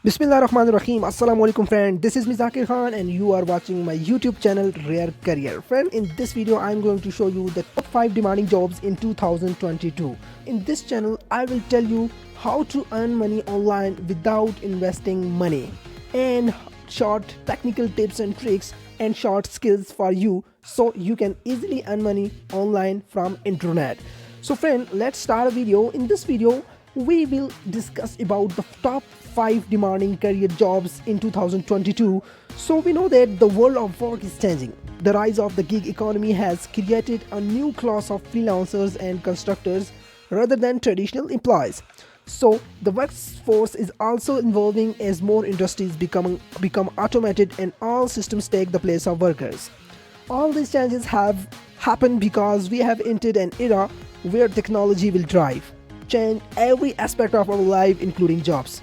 Bismillahirrahmanirrahim. Assalamu alaikum friend. This is Mizakir Khan and you are watching my YouTube channel Rare Career. Friend, in this video I'm going to show you the top 5 demanding jobs in 2022. In this channel I will tell you how to earn money online without investing money and short technical tips and tricks and short skills for you so you can easily earn money online from internet. So friend, let's start a video. In this video we will discuss about the top 5 demanding career jobs in 2022. So we know that the world of work is changing. The rise of the gig economy has created a new class of freelancers and constructors rather than traditional employees. So the workforce is also evolving as more industries become automated and all systems take the place of workers. All these changes have happened because we have entered an era where technology will change every aspect of our life, including jobs.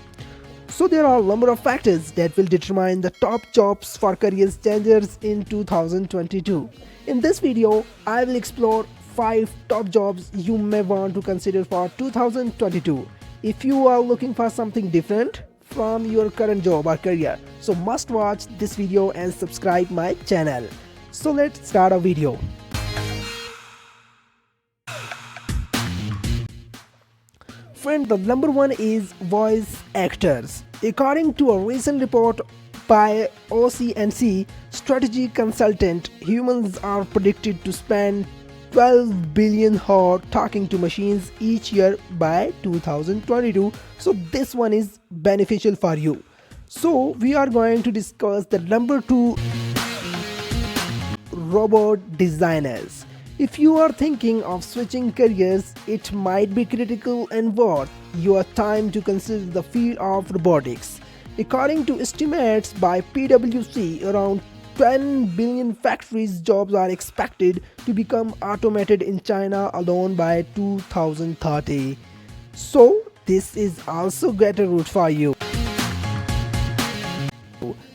So there are a number of factors that will determine the top jobs for career changers in 2022. In this video, I will explore 5 top jobs you may want to consider for 2022. If you are looking for something different from your current job or career, so must watch this video and subscribe my channel. So let's start a video. Friend, the number one is voice actors. According to a recent report by OCNC strategy consultant, humans are predicted to spend 12 billion hours talking to machines each year by 2022. So this one is beneficial for you. So we are going to discuss the number 2, robot designers. If you are thinking of switching careers, it might be critical and worth your time to consider the field of robotics. According to estimates by PwC, around 10 billion factories jobs are expected to become automated in China alone by 2030. So this is also greater route for you.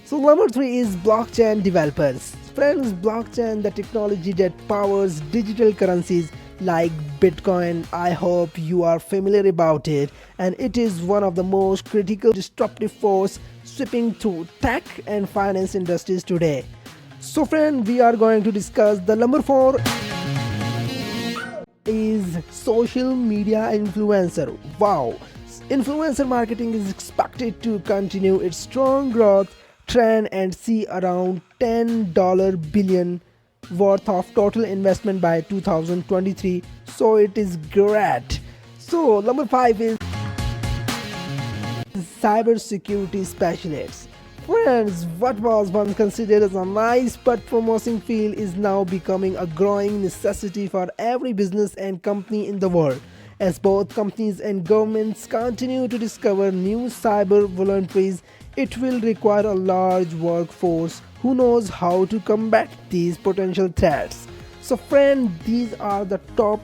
So number 3 is blockchain developers. Friends, blockchain, the technology that powers digital currencies like Bitcoin. I hope you are familiar about it, and it is one of the most critical disruptive force sweeping through tech and finance industries today. So friend, we are going to discuss the number 4 is social media influencer. Wow, influencer marketing is expected to continue its strong growth trend and see around $10 billion worth of total investment by 2023. So it is great. So number 5 is cybersecurity specialists. Friends, what was once considered as a nice but promising field is now becoming a growing necessity for every business and company in the world. As both companies and governments continue to discover new cyber vulnerabilities, it will require a large workforce who knows how to combat these potential threats. So friend, these are the top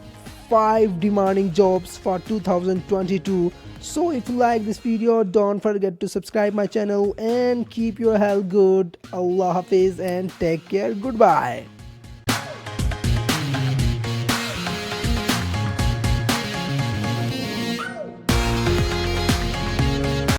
5 demanding jobs for 2022. So if you like this video, don't forget to subscribe my channel and keep your health good. Allah Hafiz and take care. Goodbye.